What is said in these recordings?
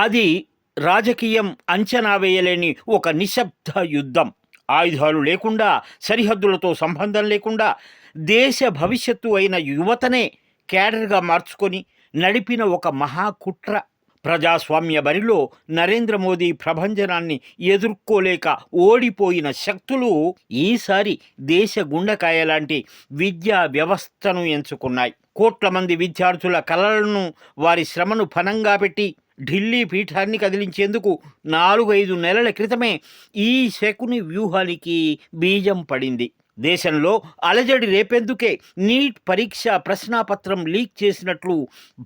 అది రాజకీయం అంచనా వేయలేని ఒక నిశ్శబ్ద యుద్ధం. ఆయుధాలు లేకుండా, సరిహద్దులతో సంబంధం లేకుండా దేశ భవిష్యత్తు అయిన యువతనే క్యాడర్‌గా మార్చుకొని నడిపిన ఒక మహాకుట్ర. ప్రజాస్వామ్య బరిలో నరేంద్ర మోదీ ప్రభంజనాన్ని ఎదుర్కోలేక ఓడిపోయిన శక్తులు ఈసారి దేశ గుండెకాయ లాంటి విద్యా వ్యవస్థను ఎంచుకున్నాయి. కోట్ల మంది విద్యార్థుల కలలను, వారి శ్రమను పణంగా పెట్టి ఢిల్లీ పీఠాన్ని కదిలించేందుకు 4-5 నెలల క్రితమే ఈ శకుని వ్యూహానికి బీజం పడింది. దేశంలో అలజడి రేపేందుకే నీట్ పరీక్ష ప్రశ్నాపత్రం లీక్ చేసినట్లు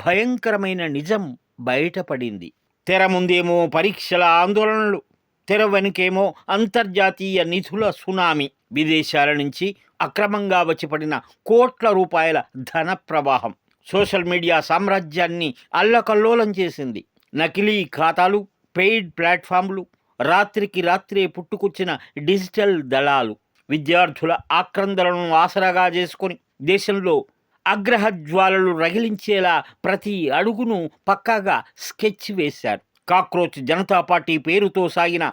భయంకరమైన నిజం బయటపడింది. తెర ముందేమో పరీక్షల ఆందోళనలు, తెర వెనుకేమో అంతర్జాతీయ నిధుల సునామీ, విదేశాల నుంచి అక్రమంగా వచ్చిపడిన కోట్ల రూపాయల ధన ప్రవాహం సోషల్ మీడియా సామ్రాజ్యాన్ని అల్లకల్లోలం చేసింది. నకిలీ ఖాతాలు, పెయిడ్ ప్లాట్ఫామ్లు, రాత్రికి రాత్రే పుట్టుకొచ్చిన డిజిటల్ దళాలు విద్యార్థుల ఆక్రందనలను ఆసరాగా చేసుకొని దేశంలో అగ్రహజ్వాలలు రగిలించేలా ప్రతి అడుగును పక్కాగా స్కెచ్ వేశారు. కాక్రోచ్ జనతా పార్టీ పేరుతో సాగిన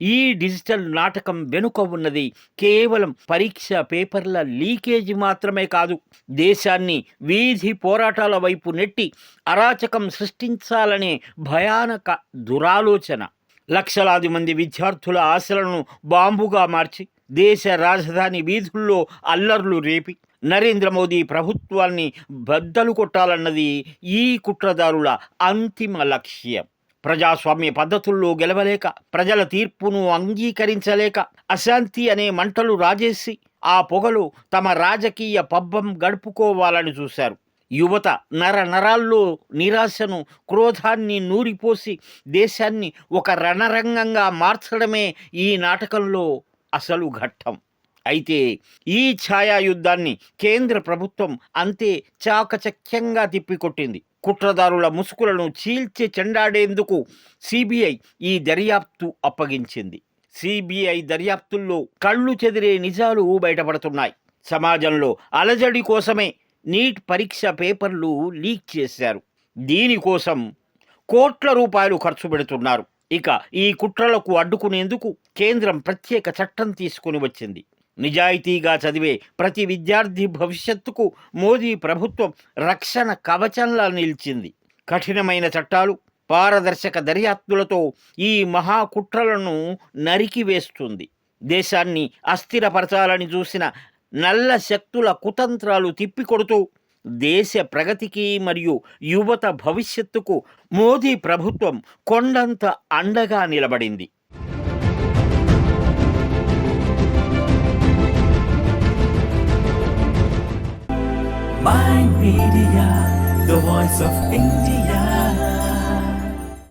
ఈ డిజిటల్ నాటకం వెనుక ఉన్నది కేవలం పరీక్ష పేపర్ల లీకేజీ మాత్రమే కాదు, దేశాన్ని వీధి పోరాటాల వైపు నెట్టి అరాచకం సృష్టించాలనే భయానక దురాలోచన. లక్షలాది మంది విద్యార్థుల ఆశలను బాంబుగా మార్చి దేశ రాజధాని వీధుల్లో అల్లర్లు రేపి నరేంద్ర మోదీ ప్రభుత్వాన్ని బద్దలు కొట్టాలన్నది ఈ కుట్రదారుల అంతిమ లక్ష్యం. ప్రజాస్వామ్య పద్ధతుల్లో గెలవలేక, ప్రజల తీర్పును అంగీకరించలేక అశాంతి అనే మంటలు రాజేసి ఆ పొగలు తమ రాజకీయ పబ్బం గడుపుకోవాలని చూశారు. యువత నరాల్లో నిరాశను, క్రోధాన్ని నూరిపోసి దేశాన్ని ఒక రణరంగంగా మార్చడమే ఈ నాటకంలో అసలు ఘట్టం. అయితే ఈ ఛాయాయుద్ధాన్ని కేంద్ర ప్రభుత్వం అంతే చాకచక్యంగా తిప్పికొట్టింది. కుట్రదారుల ముసుగులను చీల్చి చెండాడేందుకు సిబిఐ ఈ దర్యాప్తు అప్పగించింది. సిబిఐ దర్యాప్తుల్లో కళ్ళు చెదిరే నిజాలు బయటపడుతున్నాయి. సమాజంలో అలజడి కోసమే నీట్ పరీక్ష పేపర్లు లీక్ చేశారు. దీనికోసం కోట్ల రూపాయలు ఖర్చు పెడుతున్నారు. ఇక ఈ కుట్రలకు అడ్డుకునేందుకు కేంద్రం ప్రత్యేక చట్టం తీసుకుని వచ్చింది. నిజాయితీగా చదివే ప్రతి విద్యార్థి భవిష్యత్తుకు మోదీ ప్రభుత్వం రక్షణ కవచంలా నిలిచింది. కఠినమైన చట్టాలు, పారదర్శక దర్యాప్తులతో ఈ మహాకుట్రలను నరికివేస్తుంది. దేశాన్ని అస్థిరపరచాలని చూసిన నల్ల శక్తుల కుతంత్రాలు తిప్పికొడుతూ దేశ ప్రగతికి మరియు యువత భవిష్యత్తుకు మోదీ ప్రభుత్వం కొండంత అండగా నిలబడింది. Mind Media, the voice of India.